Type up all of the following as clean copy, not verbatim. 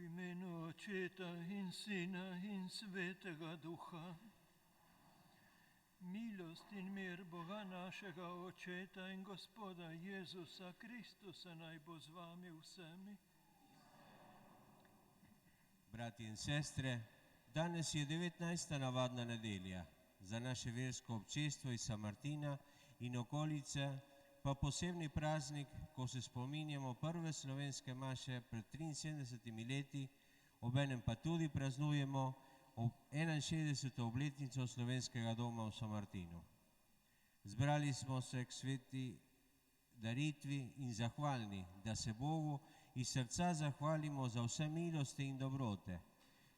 imenu Očeta in Sina in Svetega Duha. Milost in mir Boga našega Očeta in Gospoda Jezusa Kristusa naj bo z vami vsemi. Brati in sestre, danes je 19. navadna nedelja. Za naše versko občestvo iz San Martina in okolice pa posebni praznik, ko se spominjamo prve slovenske maše pred 73 leti, obenem pa tudi praznujemo 61. obletnico slovenskega doma v San Martinu. Zbrali smo se k sveti daritvi in zahvalni, da se Bogu iz srca zahvalimo za vse milosti in dobrote.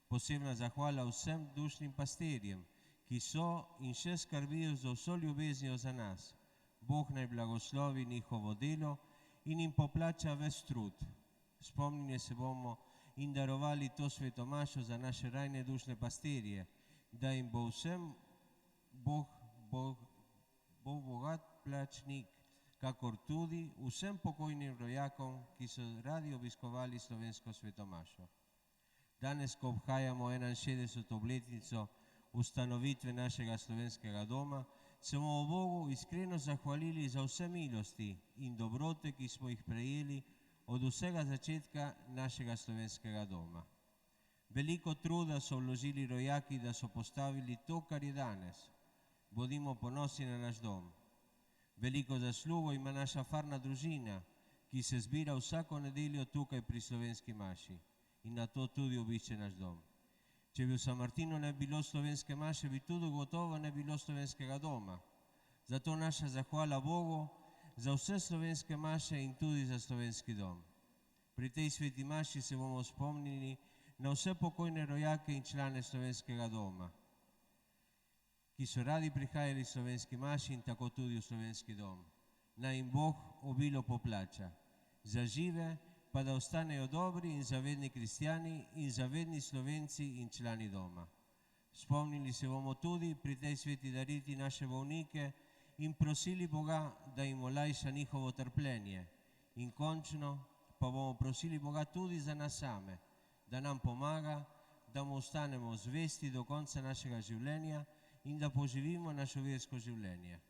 Posebna zahvala vsem dušnim pastirjem, ki so in še skrbijo z vso ljubeznijo za nas. Bog naj blagoslovi njihovo delo in jim poplača ves trud. Spomnili se bomo in darovali to svetomašo za naše rajne dušne pastirje, da jim bo vsem Bog bogat plačnik, kakor tudi vsem pokojnim rojakom, ki so radi obiskovali slovensko svetomašo. Danes, ko obhajamo 61. obletnico ustanovitve našega slovenskega doma, se bomo Bogu iskreno zahvalili za vse milosti in dobrote, ki smo jih prejeli od vsega začetka našega slovenskega doma. Veliko truda so vložili rojaki, da so postavili to, kar je danes. Bodimo ponosni na naš dom. Veliko zaslugo ima naša farna družina, ki se zbira vsako nedeljo tukaj pri slovenski maši in na to tudi obišče naš dom. Če bi v San Martinu ne bilo slovenske maše, bi tudi gotovo ne bilo slovenskega doma. Zato naša zahvala Bogu za vse slovenske maše in tudi za slovenski dom. Pri tej sveti maši se bomo spomnili na vse pokojne rojake in člane slovenskega doma, ki so radi prihajali v slovenski maši in tako tudi v slovenski dom. Naj jim Bog obilo poplača. Za žive pa da ostanejo dobri in zavedni kristjani in zavedni Slovenci in člani doma. Spomnili se bomo tudi pri tej sveti dariti naše bolnike in prosili Boga, da jim olajša njihovo trpljenje. In končno pa bomo prosili Boga tudi za nas same, da nam pomaga, da mu ostanemo zvesti do konca našega življenja in da poživimo naše versko življenje.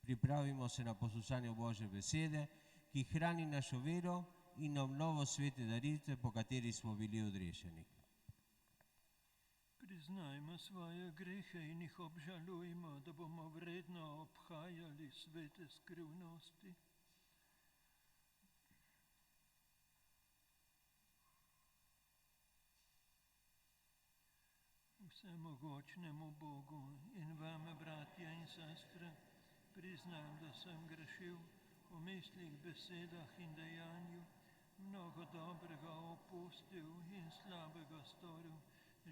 Pripravimo se na poslušanje Božje besede, ki hrani našo vero in na obnovo svete daritve, po kateri smo bili odrešeni. Priznajmo svoje grehe in jih obžalujmo, da bomo vredno obhajali svete skrivnosti. Vsemogočnemu Bogu in vame, bratje in sestre, priznam, da sem grešil v mislih, besedah in dejanju, mnogo dobrega opustil in slabega storil.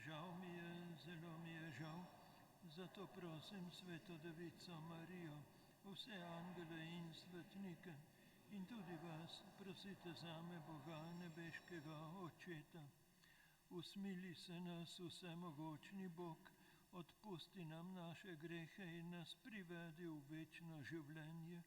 Žal mi je, zelo mi je žal. Zato prosim Sveto Devico Marijo, vse angele in svetnike in tudi vas, prosite zame Boga nebeškega Očeta. Usmili se nas vsemogočni Bog, odpusti nam naše grehe in nas privedi v večno življenje.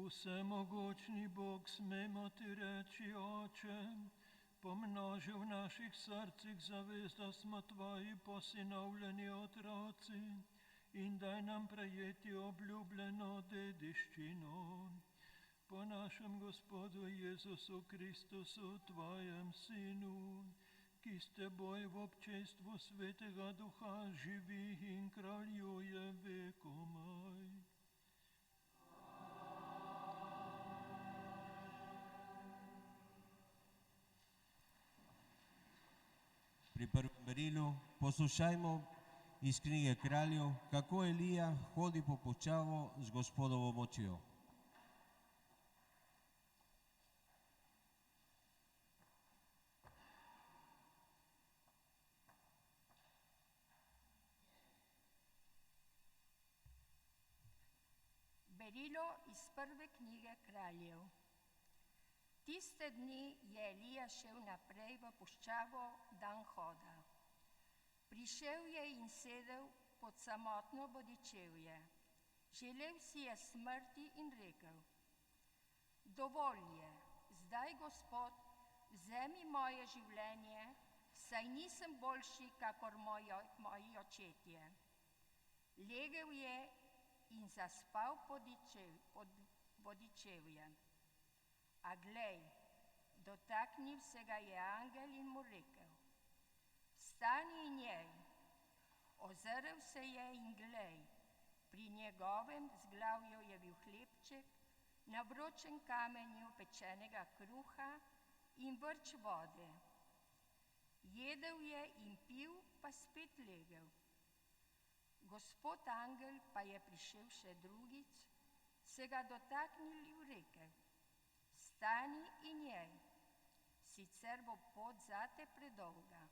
Всемогучний Бог, смемо Ти речи, Отче, помножи в наших серцях завистосмо Твої посиновлені отроці, і дай нам приєти облюблену дедищину. По нашому Господу Єсусу Христосу, Твоєм Сину, ки з Тобою в обществу Святого Духа живі і кралює векомай. Pri prvem berilu poslušajmo iz knjige Kraljev, kako Elija hodi po puščavu z Gospodovo močjo. Berilo iz prve knjige Kraljev. Tiste dni je Elija šel naprej v puščavo dan hoda. Prišel je in sedel pod samotno bodičevje. Želel si je smrti in rekel: dovolj je, zdaj, Gospod, vzemi moje življenje, saj nisem boljši kakor moji očetje. Legel je in zaspal pod bodičevjem. A glej, dotaknil se ga je angel in mu rekel: vstani in jej. Ozrl se je in glej, pri njegovem zglavju je bil hlebček, na vročem kamenju pečenega kruha in vrč vode. Jedel je in pil, pa spet legel. Gospod angel pa je prišel še drugič, se ga dotaknil in rekel: vstani in jej, sicer bo pot zate predolga.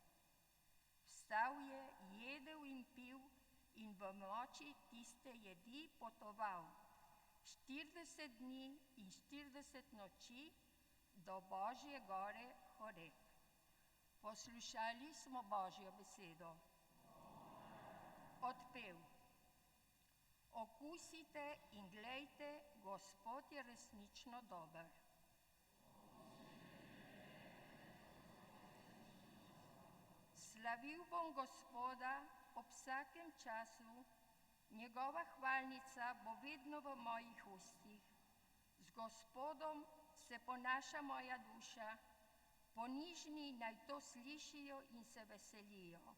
Vstal je, jedel in pil in v moči tiste jedi potoval 40 dni in 40 noči do Božje gore Horeb. Poslušali smo Božjo besedo. Odpev. Okusite in glejte, Gospod je resnično dober. Slavil bom Gospoda ob vsakem času, njegova hvalnica bo vedno v mojih ustih. Z Gospodom se ponaša moja duša, ponižni naj to slišijo in se veselijo.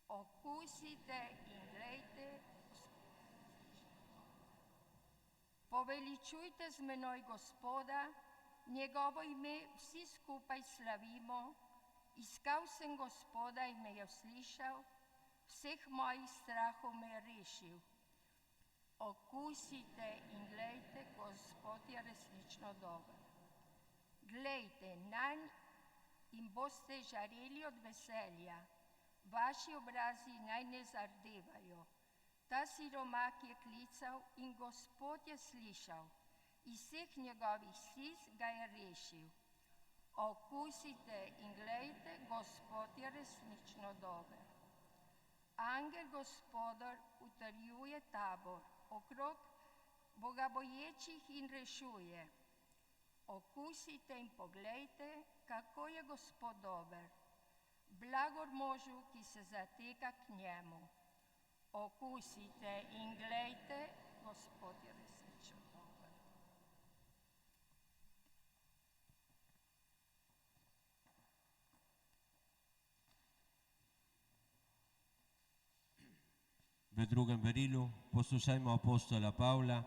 Okusite in glejte, poveličujte z menoj Gospoda, njegovo ime vsi skupaj slavimo. Iskal sem Gospoda in me je uslišal, vseh mojih strahov me je rešil. Okusite in glejte, Gospod je resnično dober. Glejte nanj in boste žareli od veselja, vaši obrazi naj ne zardevajo. Ta siromak je klical in Gospod je slišal, iz vseh njegovih stisk ga je rešil. Okusite in glejte, Gospod je resnično dober. Angel Gospodar utrjuje tabor okrog bogaboječih in rešuje. Okusite in poglejte, kako je Gospod dober. Blagor možu, ki se zateka k njemu. Okusite in glejte, Gospod je resnično dober. V drugem berilu poslušajmo apostola Pavla,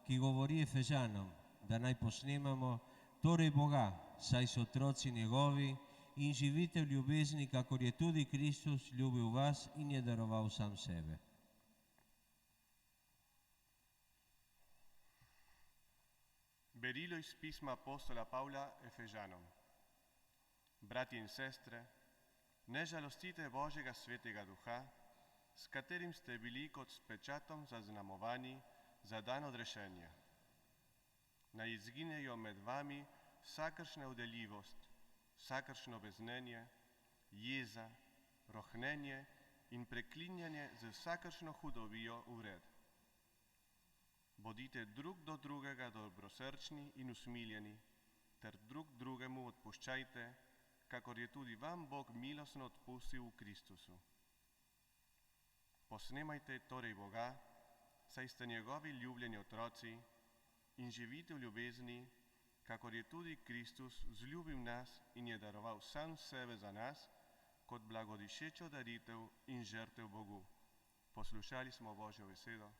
ki govori Efežanom, da naj posnemamo torej Boga, saj so otroci njegovi, in živite v ljubezni, kakor je tudi Kristus ljubil vas in je daroval sam sebe. Berilo iz pisma apostola Pavla Efežanom. Brati in sestre, ne žalostite Božjega svetega duha, s katerim ste bili kot s pečatom zaznamovani za dan odrešenja. Naj izginejo med vami vsakršna vdeljivost, vsakršno veznenje, jeza, rohnenje in preklinjanje z vsakršno hudovijo vred. Bodite drug do drugega dobrosrčni in usmiljeni, ter drug drugemu odpuščajte, kakor je tudi vam Bog milostno odpustil v Kristusu. Posnemajte torej Boga, saj ste njegovi ljubljeni otroci in živite v ljubezni, kakor je tudi Kristus vzljubil nas in je daroval sam sebe za nas, kot blagodišečo daritev in žrtev Bogu. Poslušali smo Božjo besedo.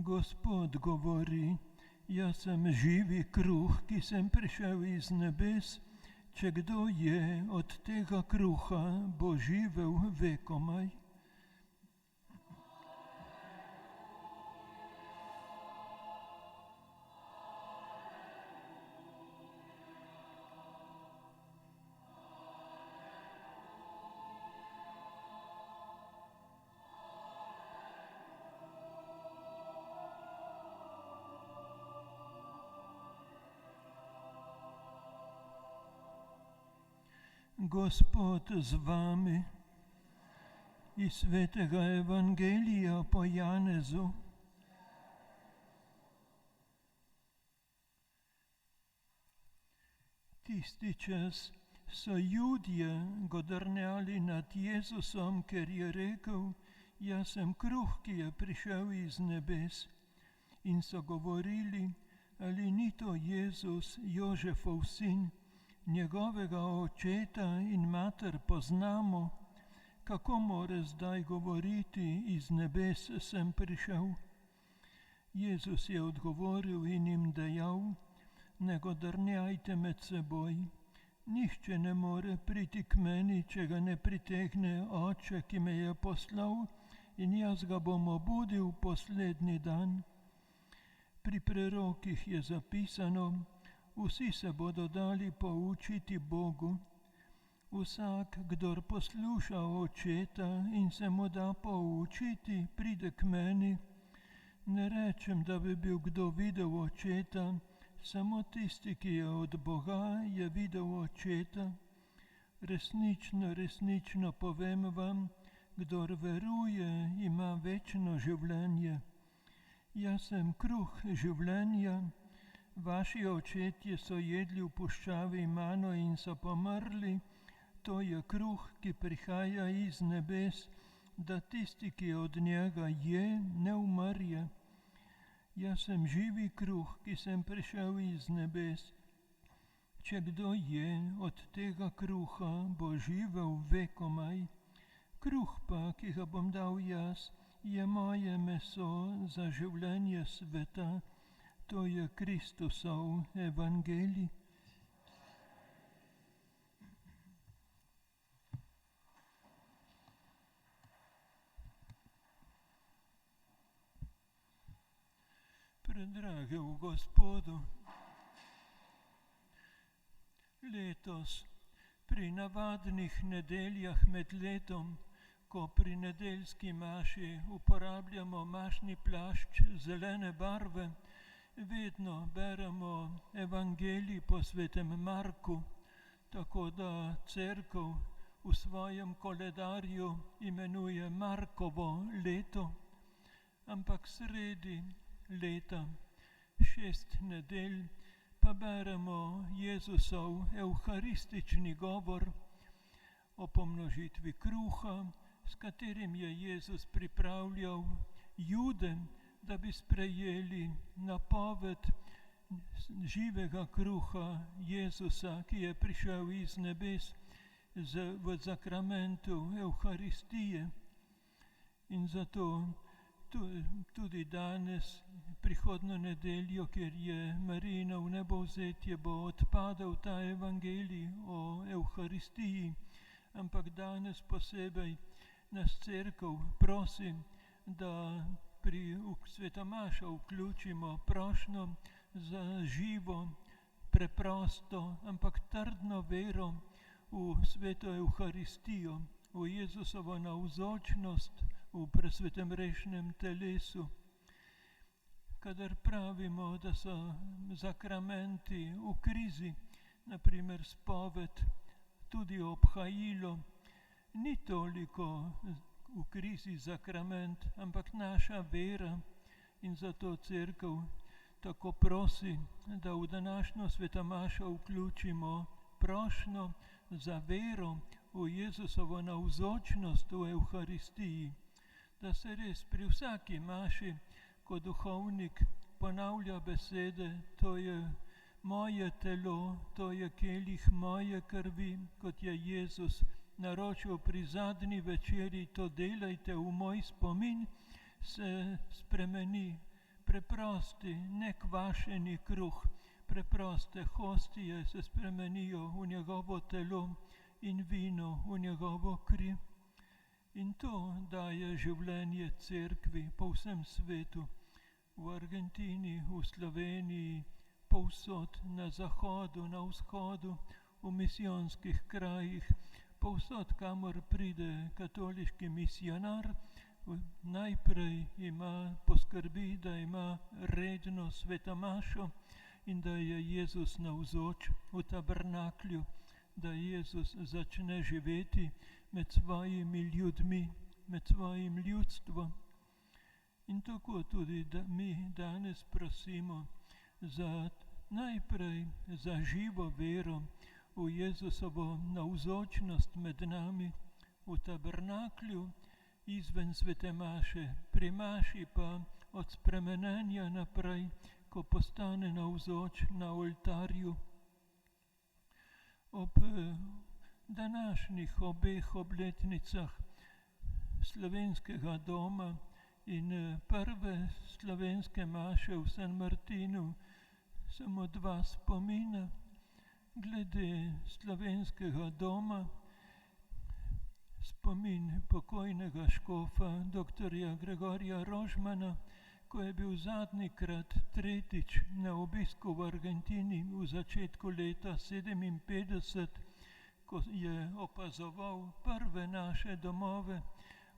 Gospod govori, jaz sem živi kruh, ki sem prišel iz nebes. Če kdo je od tega kruha, bo živel vekomaj. Gospod z vami. Iz svetega Evangelija po Janezu. Tisti čas so Judje godrnjali nad Jezusom, ker je rekel, jaz sem kruh, ki je prišel iz nebes. In so govorili, ali ni to Jezus, Jožefov sin, njegovega očeta in mater poznamo, kako more zdaj govoriti, iz nebes sem prišel. Jezus je odgovoril in jim dejal, ne godrnjajte med seboj. Nihče ne more priti k meni, če ga ne pritegne Oče, ki me je poslal, in jaz ga bom obudil poslednji dan. Pri prerokih je zapisano, vsi se bodo dali poučiti Bogu. Vsak, kdor posluša očeta in se mu da poučiti, pride k meni. Ne rečem, da bi bil kdo videl očeta, samo tisti, ki je od Boga, je videl očeta. Resnično, resnično povem vam, kdor veruje, ima večno življenje. Jaz sem kruh življenja. Vaši očetje so jedli v puščavi mano in so pomrli. To je kruh, ki prihaja iz nebes, da tisti, ki od njega je, ne umrje. Jaz sem živi kruh, ki sem prišel iz nebes. Če kdo je od tega kruha, bo živel vekomaj. Kruh pa, ki ga bom dal jaz, je moje meso za življenje sveta. To je Kristusov evangelij. Predragi v Gospodu, letos pri navadnih nedeljah med letom, ko pri nedeljski maši uporabljamo mašni plašč zelene barve, vedno beremo evangelij po svetem Marku, tako da cerkev v svojem koledarju imenuje Markovo leto, ampak sredi leta, 6 nedelj, pa beremo Jezusov evharistični govor o pomnožitvi kruha, s katerim je Jezus pripravljal Jude, da bi sprejeli napoved živega kruha Jezusa, ki je prišel iz nebes v zakramentu Evharistije. In zato tudi danes, prihodno nedeljo, ker je Marijino vnebovzetje, bo odpadal ta evangelij o Evharistiji, ampak danes posebej nas cerkev prosim, da pri svetomašo vključimo prošnjo za živo, preprosto, ampak trdno vero v sveto Evharistijo, v Jezusovo navzočnost v presvetem rešnem telesu. Kadar pravimo, da so zakramenti v krizi, naprimer spoved, tudi obhajilo, ni toliko v krizi sakrament, ampak naša vera, in zato cerkev tako prosi, da v današnjo svetomašo vključimo prošnjo za vero v Jezusovo navzočnost v Evharistiji, da se res pri vsaki maši kot duhovnik ponavlja besede, to je moje telo, to je kelih moje krvi, kot je Jezus naročil pri zadnji večeri, to delajte v moj spomin, se spremeni preprosti, nekvašeni kruh, preproste hostije se spremenijo v njegovo telo in vino v njegovo kri. In to daje življenje cerkvi po vsem svetu, v Argentini, v Sloveniji, povsod na zahodu, na vzhodu, v misijonskih krajih, povsod, kamor pride katoliški misionar, najprej poskrbi, da ima redno svetomašo in da je Jezus navzoč v tabernaklju, da Jezus začne živeti med svojimi ljudmi, med svojim ljudstvom. In tako tudi mi danes prosimo najprej za živo vero v Jezusovo navzočnost med nami v tabernaklju, izven svete maše, pri maši pa od spremenenja naprej, ko postane navzoč na oltarju. Ob današnjih obeh obletnicah slovenskega doma in prve slovenske maše v San Martinu samo dva spomina. Glede slovenskega doma, spomin pokojnega škofa dr. Gregorja Rožmana, ko je bil zadnjikrat tretjič na obisku v Argentini v začetku leta 1957, ko je opazoval prve naše domove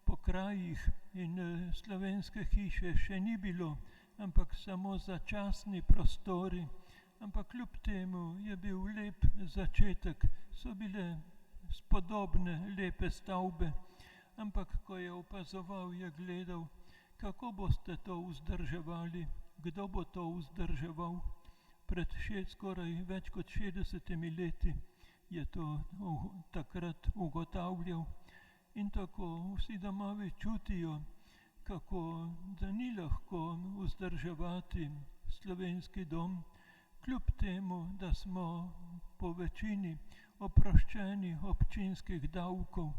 po krajih in slovenske hiše še ni bilo, ampak samo začasni prostori. Ampak kljub temu je bil lep začetek, so bile spodobne, lepe stavbe, ampak ko je opazoval, je gledal, kako boste to vzdrževali, kdo bo to vzdrževal. Pred skoraj več kot 60 leti je to takrat ugotavljal. In tako vsi domovi čutijo, kako da ni lahko vzdrževati slovenski dom, kljub temu, da smo po večini oproščeni občinskih davkov,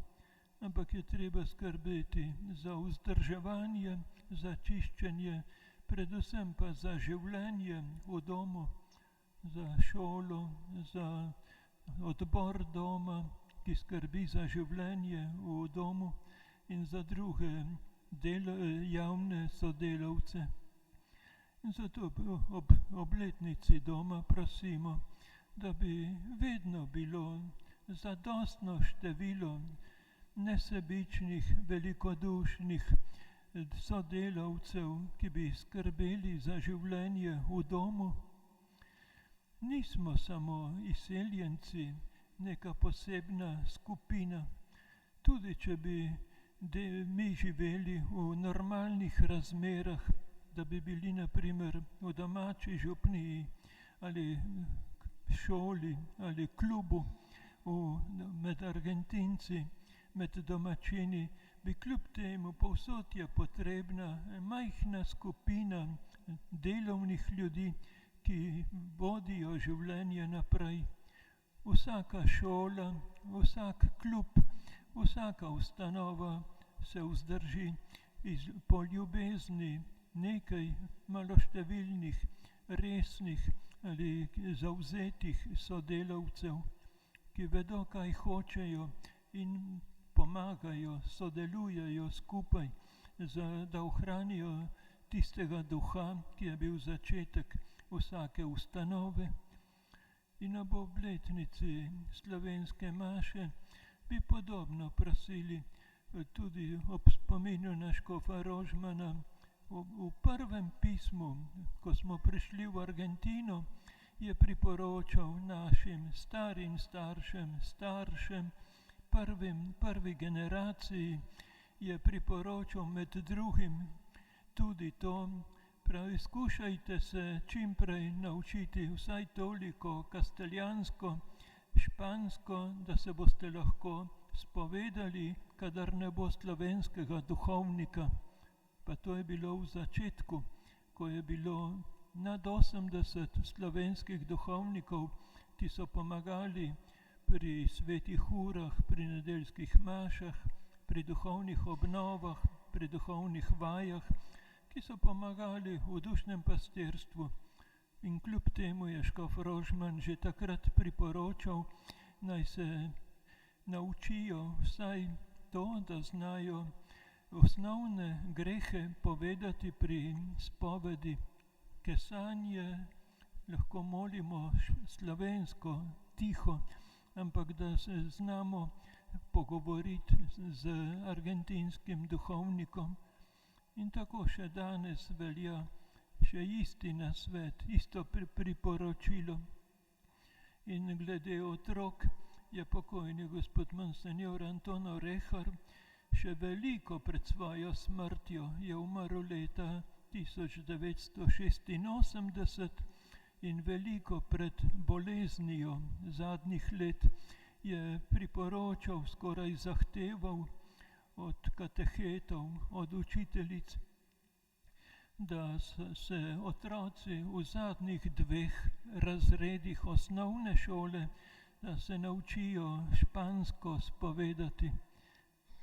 ampak je treba skrbeti za vzdrževanje, za čiščenje, predvsem pa za življenje v domu, za šolo, za odbor doma, ki skrbi za življenje v domu in za druge javne sodelavce. In zato ob obletnici doma prosimo, da bi vedno bilo zadostno število nesebičnih, velikodušnih sodelavcev, ki bi skrbeli za življenje v domu. Nismo samo izseljenci, neka posebna skupina. Tudi če bi mi živeli v normalnih razmerah, da bi bili naprimer v domači župniji ali šoli ali klubu med Argentinci, med domačini, bi kljub temu povsod je potrebna majhna skupina delovnih ljudi, ki vodijo življenje naprej. Vsaka šola, vsak klub, vsaka ustanova se vzdrži po ljubezni nekaj maloštevilnih, resnih ali zavzetih sodelavcev, ki vedo, kaj hočejo in pomagajo, sodelujejo skupaj, da ohranijo tistega duha, ki je bil začetek vsake ustanove. In ob obletnici slovenske maše bi podobno prosili tudi ob spominu na škofa Rožmana. V prvem pismu, ko smo prišli v Argentino, je priporočal našim starim staršem, prvi generaciji, je priporočal med drugim tudi to, pravi, skušajte se čim prej naučiti vsaj toliko kasteljansko, špansko, da se boste lahko spovedali, kadar ne bo slovenskega duhovnika. Pa to je bilo v začetku, ko je bilo nad 80 slovenskih duhovnikov, ki so pomagali pri svetih urah, pri nedeljskih mašah, pri duhovnih obnovah, pri duhovnih vajah, ki so pomagali v dušnem pastirstvu. In kljub temu je škof Rožman že takrat priporočal, naj se naučijo vsaj to, da znajo osnovne grehe povedati pri spovedi. Kesanje lahko molimo slovensko, tiho, ampak da se znamo pogovoriti z argentinskim duhovnikom. In tako še danes velja še isti nasvet, isto priporočilo. In glede otrok je pokojni gospod monsenjor Anton Orehar še veliko pred svojo smrtjo, je umrl leta 1986 in veliko pred boleznijo zadnjih let je priporočal, skoraj zahteval od katehetov, od učiteljic, da se otroci v zadnjih 2 razredih osnovne šole, da se naučijo špansko spovedati,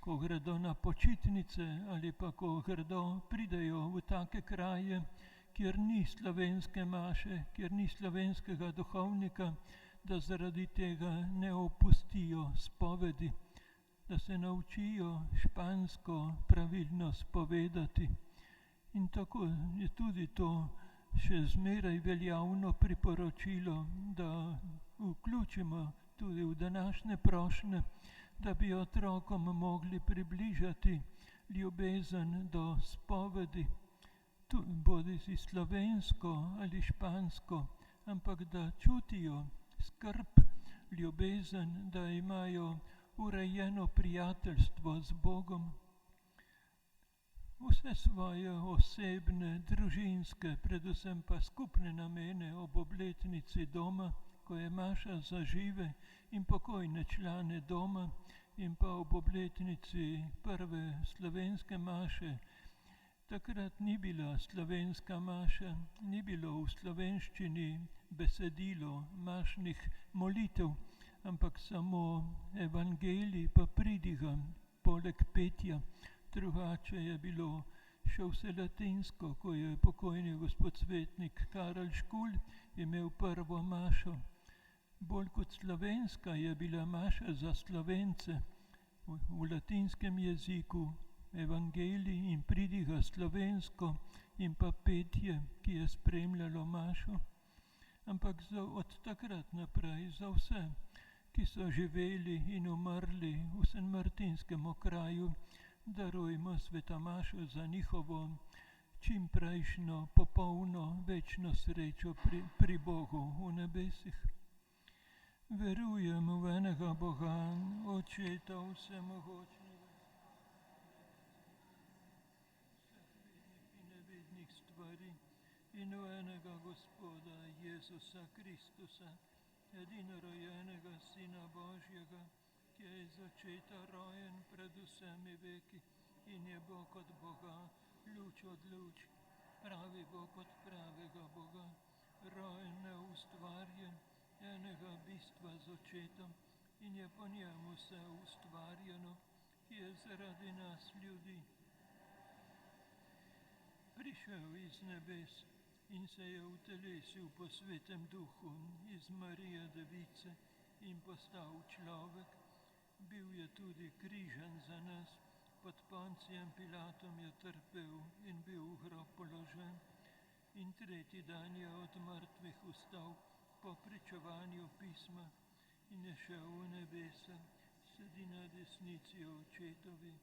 ko gredo na počitnice ali pa ko pridejo v take kraje, kjer ni slovenske maše, kjer ni slovenskega duhovnika, da zaradi tega ne opustijo spovedi, da se naučijo špansko pravilno spovedati. In tako je tudi to še zmeraj veljavno priporočilo, da vključimo tudi v današnje prošnje, da bi otrokom mogli približati ljubezen do spovedi, bodi si slovensko ali špansko, ampak da čutijo skrb, ljubezen, da imajo urejeno prijateljstvo z Bogom. Vse svoje osebne, družinske, predvsem pa skupne namene ob obletnici doma, ko je maša za žive in pokojne člane doma, in pa ob obletnici prve slovenske maše. Takrat ni bila slovenska maša, ni bilo v slovenščini besedilo mašnih molitev, ampak samo evangelij pa pridiga, poleg petja. Drugače je bilo še vse latinsko, ko je pokojni gospod svetnik Karel Škulj imel prvo mašo. Bolj kot slovenska je bila maša za Slovence, v latinskem jeziku, evangelij in pridiga slovensko in pa petje, ki je spremljalo mašo. Ampak od takrat naprej za vse, ki so živeli in umrli v Šentmartinskem okraju, darujmo sveta mašo za njihovo čimprejšnjo, popolno, večno srečo pri Bogu v nebesih. Verujem v enega Boga, Očeta vsemogočnega, vseh vednih in nevednih stvari, in v enega Gospoda Jezusa Kristusa, edinorojenega Sina Božjega, ki je iz očeta rojen pred vsemi veki in je Bog od Boga, luč od luči, pravi Bog od pravega Boga, rojen, neustvarjen, enega bistva z očetom, in je po njemu vse ustvarjeno, ki je zaradi nas ljudi prišel iz nebes in se je utelesil po Svetem Duhu iz Marije Device in postal človek. Bil je tudi križan za nas, pod Poncijem Pilatom je trpel in bil v grob položen. In tretji dan je od mrtvih vstal po pričevanju pisma in je šel v nebesa, sedi na desnici očetovi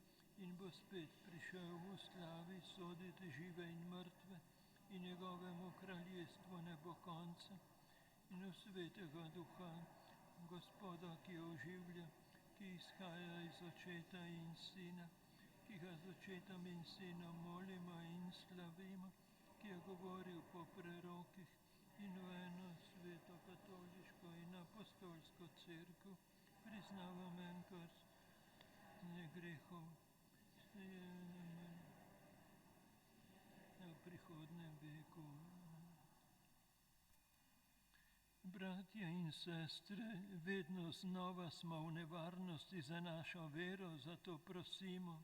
in bo spet prišel v slavi soditi žive in mrtve in njegovemu kraljestvu ne bo konca. In v Svetega Duha, Gospoda, ki oživlja, ki izhaja iz očeta in sina, ki ga z očetom in sinom molimo in slavimo, ki je govoril po prerokih in v eno sveto katoliško in apostolsko cerkev priznavam en krst grehov v prihodnem veku. Bratje in sestre, vedno znova smo v nevarnosti za našo vero, zato prosimo,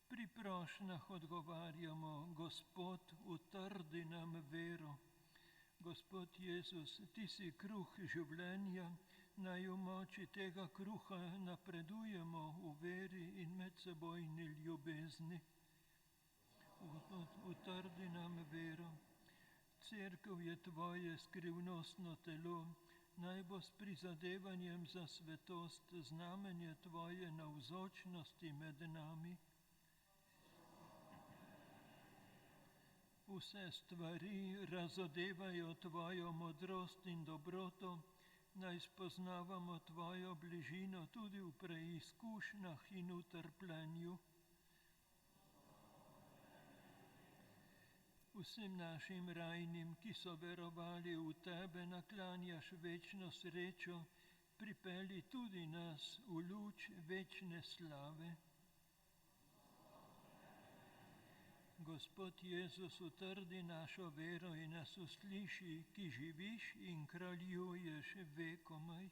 pri prošnjah odgovarjamo, Gospod, utrdi nam vero. Gospod Jezus, ti si kruh življenja, naj v moči tega kruha napredujemo v veri in medsebojni ljubezni. Utrdi nam vero. Cerkev je tvoje skrivnostno telo, naj bo s prizadevanjem za svetost znamenje tvoje navzočnosti med nami. Vse stvari razodevajo tvojo modrost in dobroto, naj spoznavamo tvojo bližino tudi v preizkušnjah in v trpljenju. Vsem našim rajnim, ki so verovali v tebe, naklanjaš večno srečo, pripelji tudi nas v luč večne slave. Gospod Jezus, utrdi našo vero in nas usliši, ki živiš in kraljuješ vekomaj.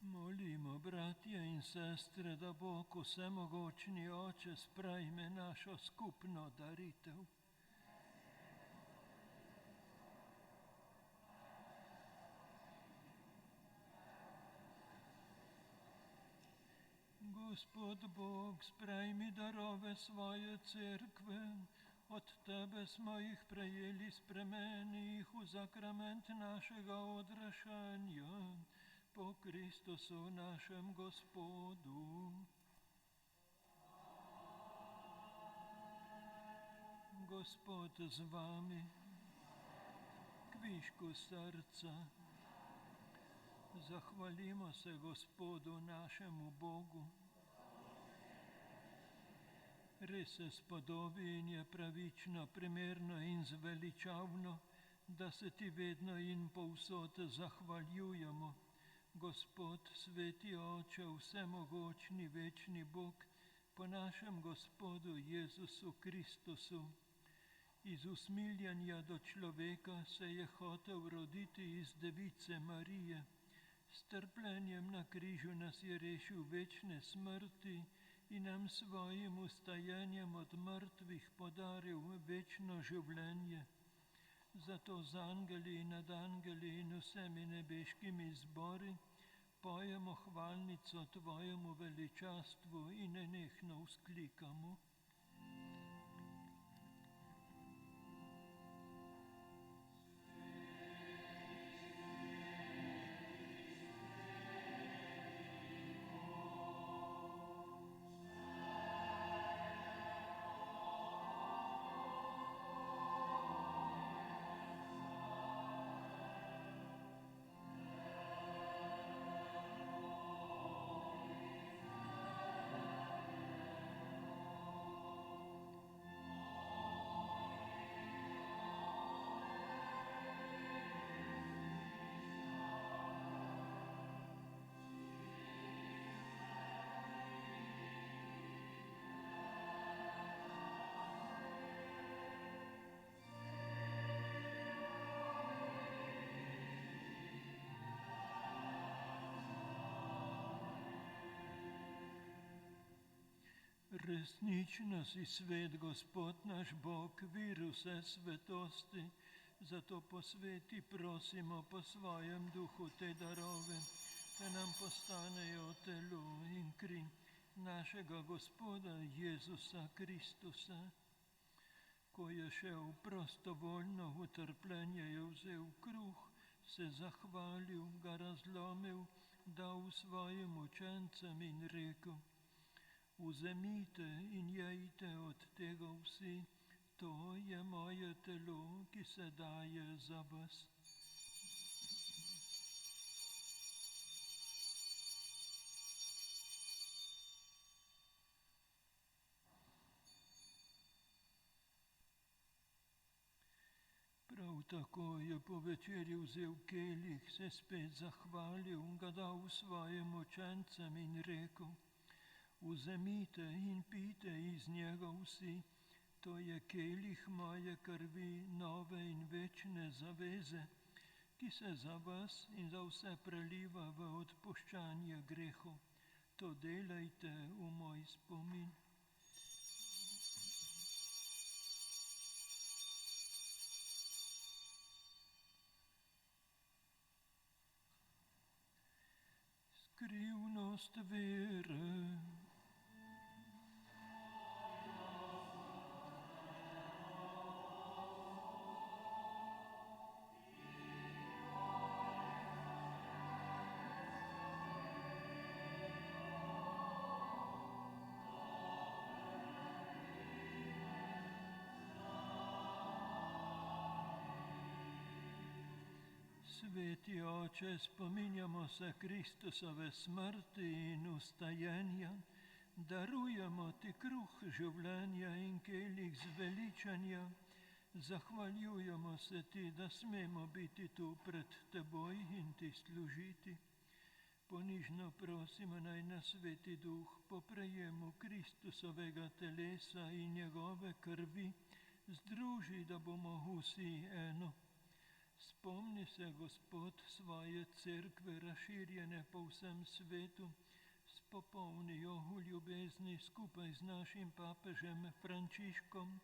Molimo, bratje in sestre, da Bog vsemogočni Oče sprejme našo skupno daritev. Gospod Bog, sprejmi darove svoje cerkve, od tebe smo jih prejeli, spremeni jih v sakrament našega odrašanja. Po Kristusu našem Gospodu. Gospod z vami, kvišku srca. Zahvalimo se Gospodu našemu Bogu. Res se spodobi in je pravično, primerno in zveličavno, da se ti vedno in povsod zahvaljujemo. Gospod, sveti Oče, vsemogočni, večni Bog, po našem Gospodu Jezusu Kristusu. Iz usmiljanja do človeka se je hotel roditi iz Device Marije. S trpljenjem na križu nas je rešil večne smrti in nam svojim ustajanjem od mrtvih podaril večno življenje. Zato z angeli in nad angeli in vsemi nebeškimi zbori pojemo hvalnico tvojemu veličastvu in nenehno vzklikamo. Resnično si svet, Gospod naš Bog, vir vse svetosti, zato posveti prosimo po svojem duhu te darove, da nam postanejo telo in kri našega Gospoda Jezusa Kristusa. Ko je šel prostovoljno v trpljenje, je vzel kruh, se zahvalil, ga razlomil, dal svojim učencem in rekel: Vzemite in jejte od tega vsi, to je moje telo, ki se daje za vas. Prav tako je po večerji vzel kelih, se spet zahvalil, ga dal svojim učencem in rekel: Vzemite in pijte iz njega vsi, to je kelih moje krvi, nove in večne zaveze, ki se za vas in za vse preliva v odpuščanje grehov. To delajte v moj spomin. Skrivnost vere. Sveti Oče, spominjamo se Kristusove smrti in ustajenja, darujemo ti kruh življenja in kelih zveličanja, zahvaljujemo se ti, da smemo biti tu pred teboj in ti služiti. Ponižno prosimo, naj nas Sveti Duh po prejemu Kristusovega telesa in njegove krvi združi, da bomo vsi eno. Spomni se, Gospod, svoje cerkve razširjene po vsem svetu, spopolni jo v ljubezni skupaj z našim papežem Frančiškom,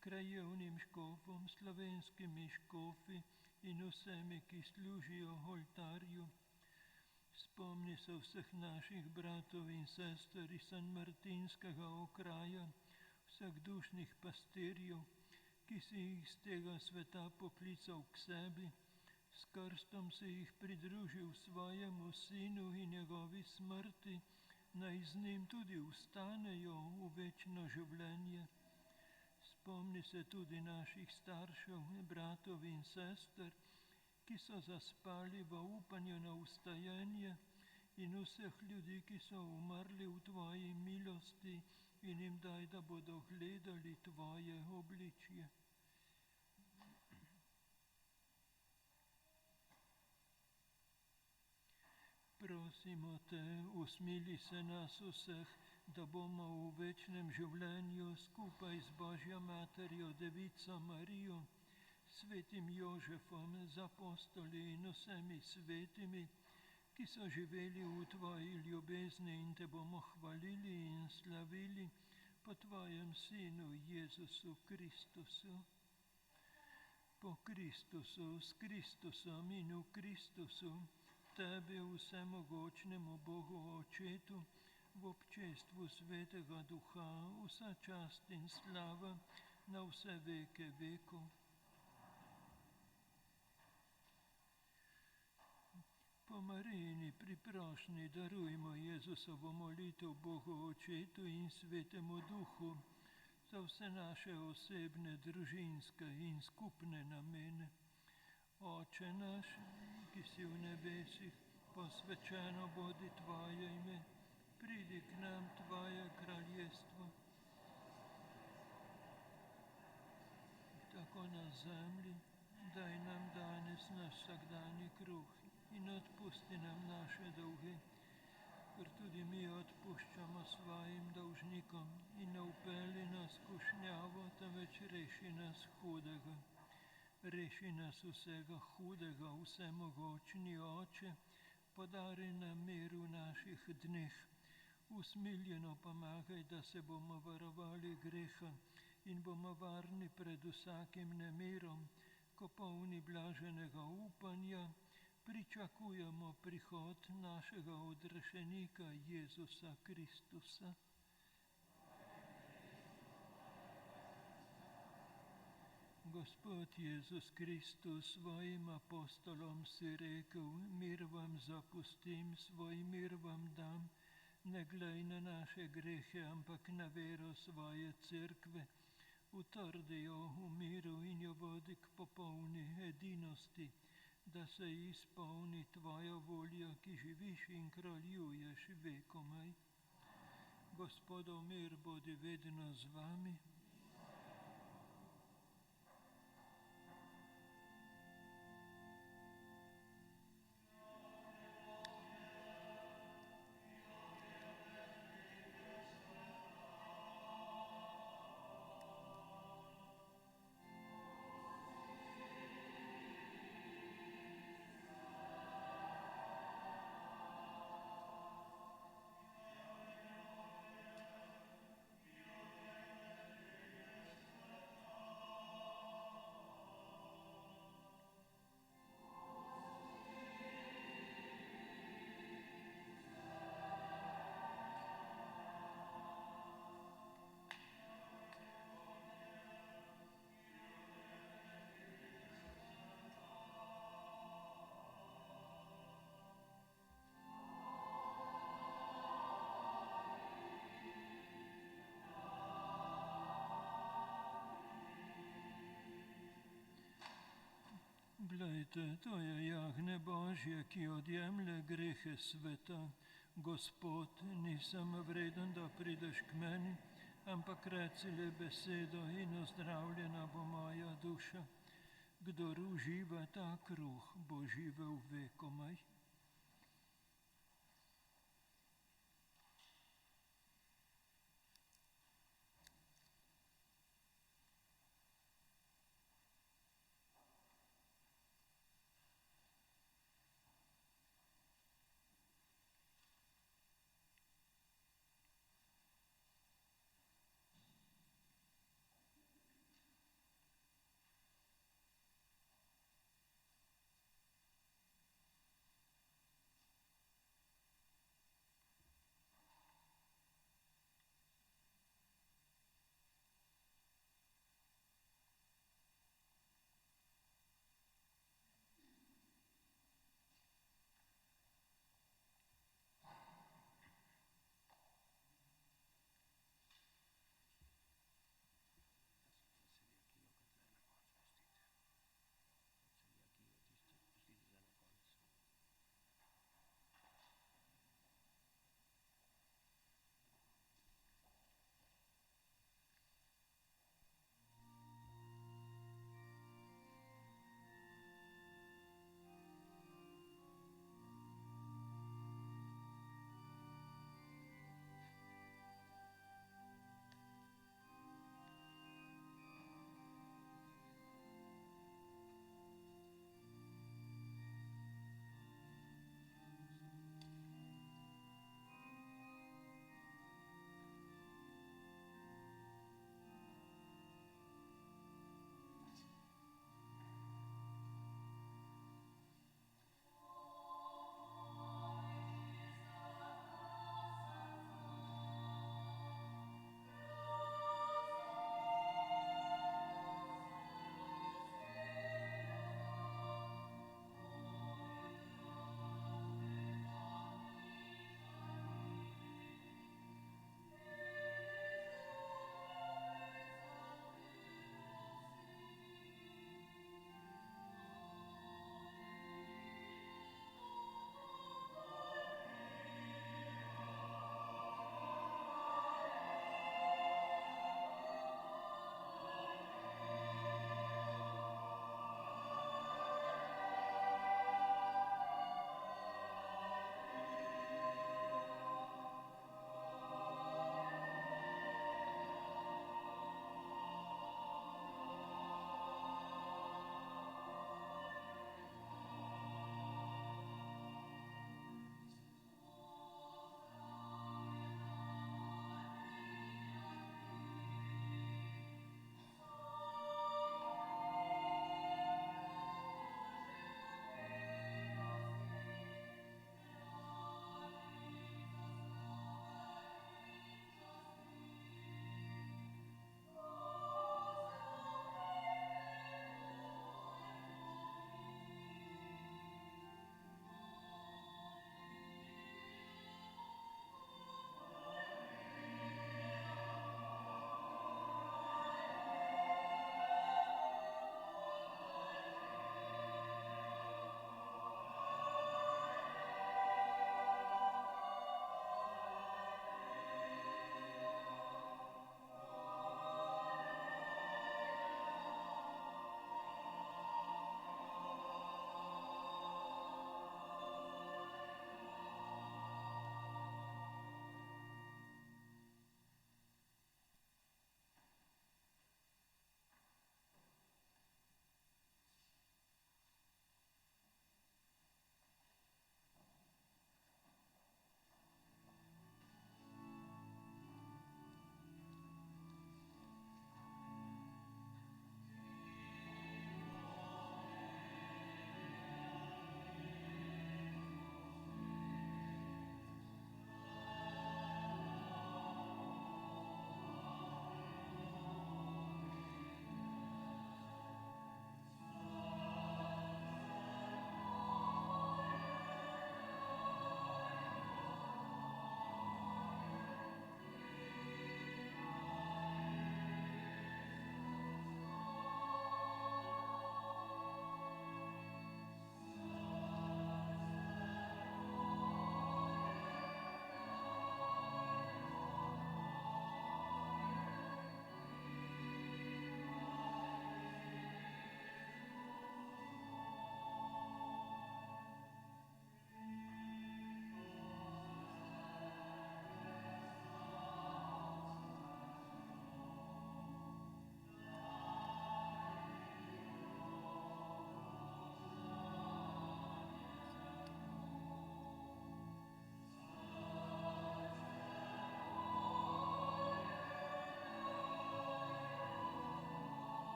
krajevnim škofom, slovenskimi škofi in vsemi, ki služijo oltarju. Spomni se vseh naših bratov in sester iz San Martinskega okraja, vseh dušnih pastirjev, ki si jih z tega sveta poklical k sebi, s krstom si jih pridružil svojemu sinu in njegovi smrti, naj z njim tudi vstanejo v večno življenje. Spomni se tudi naših staršev, bratov in sester, ki so zaspali v upanju na ustajanje, in vseh ljudi, ki so umrli v tvoji milosti, in jim daj, da bodo gledali tvoje obličje. Prosimo te, usmili se nas vseh, da bomo v večnem življenju skupaj z Božjo materjo, Devico Marijo, svetim Jožefom, z apostoli in vsemi svetimi, ki so živeli v tvoji ljubezni, in te bomo hvalili in slavili po tvojem Sinu Jezusu Kristusu. Po Kristusu, s Kristusom in v Kristusu, tebi, vsemogočnemu Bogu Očetu, v občestvu Svetega Duha, vsa čast in slava na vse veke vekov. Po Marijini priprošnji darujmo Jezusovo molitev Bogu Očetu in Svetemu Duhu za vse naše osebne, družinske in skupne namene. Oče naš, ki si v nebesih, posvečeno bodi tvoje ime, pridi k nam tvoje kraljestvo. Tako na zemlji, daj nam danes naš vsakdanji kruh in odpusti nam naše dolge, ker tudi mi odpuščamo svojim dolžnikom, in ne vpelji nas v skušnjavo, temveč reši nas hudega. Reši nas vsega hudega, vsemogočni Oče, podari nam mir v naših dneh. Usmiljeno pomagaj, da se bomo varovali greha in bomo varni pred vsakim nemirom, ko polni blaženega upanja pričakujemo prihod našega odrešenika Jezusa Kristusa. Gospod Jezus Kristus, svojim apostolom si rekel, mir vam zapustim, svoj mir vam dam, ne glej na naše grehe, ampak na vero svoje cerkve. Utrdi jo v miru in jo vodi k popolni edinosti, da se izpolni tvoja volja, ki živiš in kraljuješ vekomaj. Gospodov mir bodi vedno z vami. Glejte, to je jagnje Božje, ki odjemlje grehe sveta. Gospod, nisem vreden, da prideš k meni, ampak reci le besedo in ozdravljena bo moja duša. Kdor uživa ta kruh, bo živel vekomaj.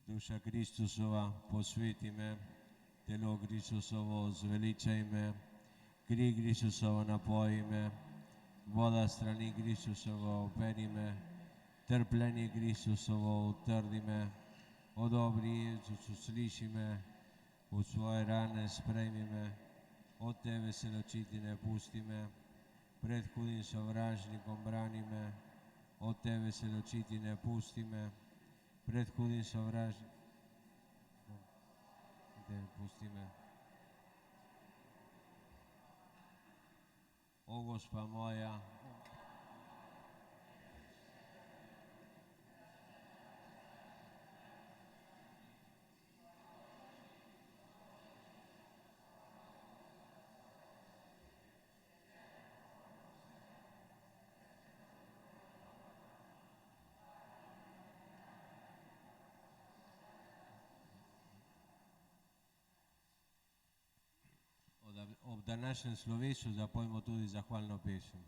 Duša Kristusova, posveti me, telo Kristusovo, zveličaj me, kri Kristusovo, napoji me, voda strani Kristusovo, operi me, trpljenje Kristusovo, utrdi me, odobri Jezus, usliši me, v svoje rane sprejmi me, od tebe se ločiti ne pusti me, pred hudim sovražnikom brani me, od tebe se ločiti ne pusti me, pred hudim sovražnikom ne pusti me. O Gospa moja, ob današnjem slovesu zapojmo tudi zahvalno pesem.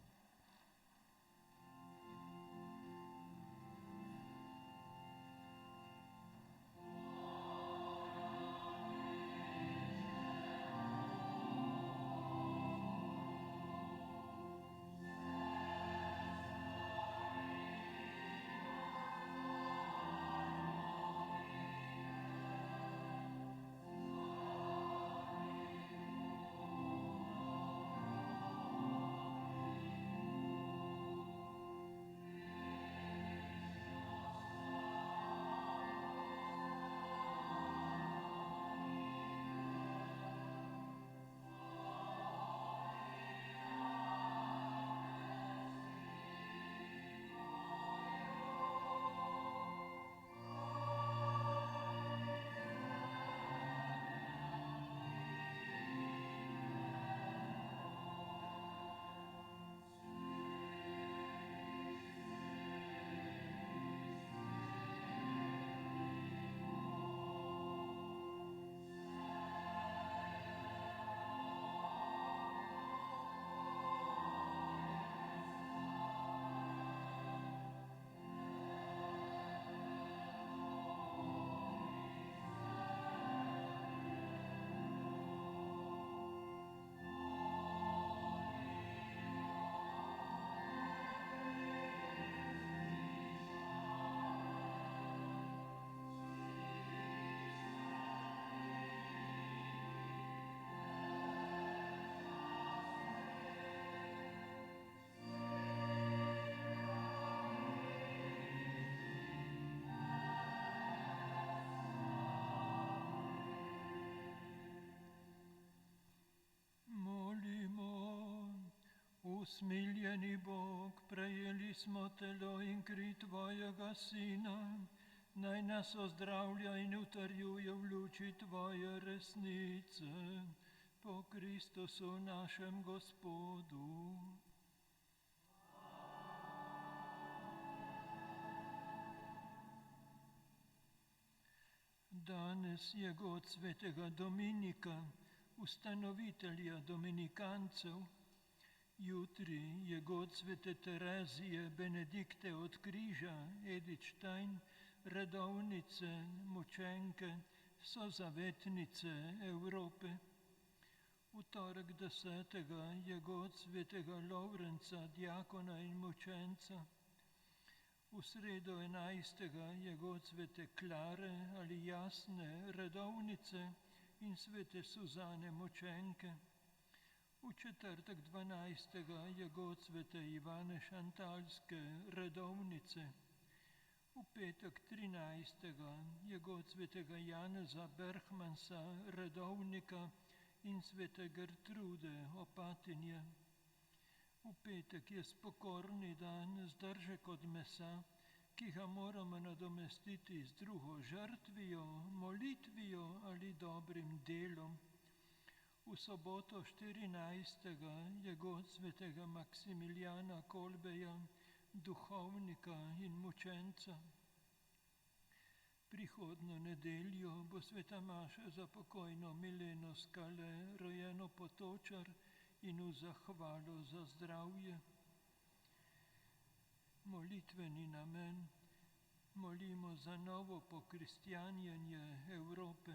Usmiljeni Bog, prejeli smo telo in kri Tvojega Sina, naj nas ozdravlja in utrjuje v luči Tvoje resnice, po Kristusu našem Gospodu. Danes je god svetega Dominika, ustanovitelja dominikancev. Jutri je god svete Terezije Benedikte od Križa, Edith Stein, redovnice, mučenke, sozavetnice Evrope. V torek 10. je god svetega Lovrenca, diakona in mučenca. V sredo 11. je god svete Klare ali Jasne, redovnice in svete Suzane, mučenke. V četrtek 12. je god svete Ivane Šantalske, redovnice. V petek 13. je god svetega Janeza Berhmansa, redovnika in svete Gertrude, opatinje. V petek je spokorni dan, zdržek od mesa, ki ga moramo nadomestiti z drugo žrtvijo, molitvijo ali dobrim delom. V soboto 14. je god svetega Maksimiljana Kolbeja, duhovnika in mučenca. Prihodno nedeljo bo sveta maša za pokojno Mileno Skale, rojeno Potočar, in v zahvalo za zdravje. Molitveni namen. molimo za novo pokristjanjenje Evrope.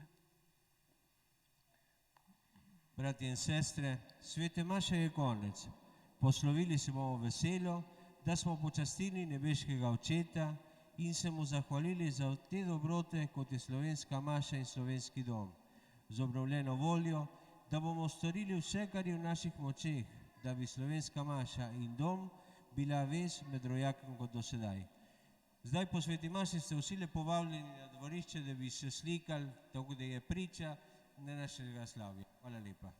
Bratje in sestre, svete maše je konec. Poslovili se bomo veselo, da smo počastili nebeškega očeta in se mu zahvalili za te dobrote, kot je slovenska maša in slovenski dom. Z obnovljeno voljo, da bomo storili vse, kar je v naših močeh, da bi slovenska maša in dom bila vez med rojakom kot do sedaj. Zdaj po sveti maši ste vsi lepo povabljeni na dvorišče, da bi se slikali, tako da je priča na našega slavja. Hvala lepa.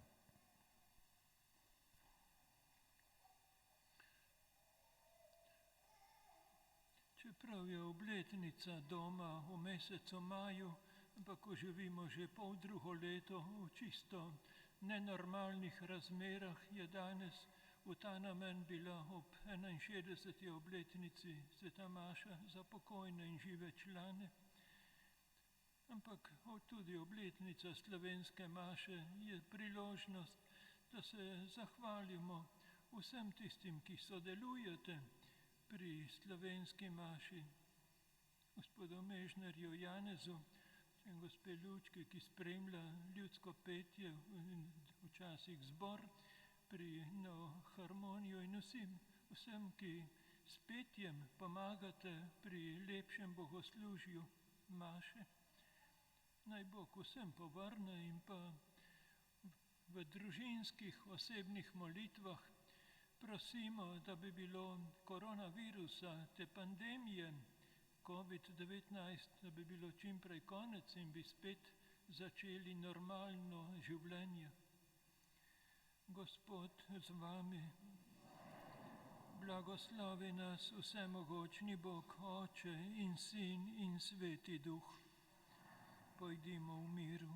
Čeprav je obletnica doma v mesecu maju, ampak ko živimo že poldrugo leto v čisto nenormalnih razmerah, je danes v ta namen bila ob 61. obletnici sveta maša za pokojne in žive člane. Ampak tudi obletnica slovenske maše je priložnost, da se zahvalimo vsem tistim, ki sodelujete pri slovenski maši, gospodu Mežnerju Janezu in gospe Lučki, ki spremlja ljudsko petje in včasih zbor pri harmonijo in vsem, ki s petjem pomagate pri lepšem bogoslužju maše. Naj Bog vsem povrne in pa v družinskih osebnih molitvah prosimo, da bi bilo koronavirusa, te pandemije COVID-19, da bi bilo čim prej konec in bi spet začeli normalno življenje. Gospod z vami, blagoslovi nas vsemogočni Bog, Oče in Sin in Sveti Duh. Pojdimo v miru.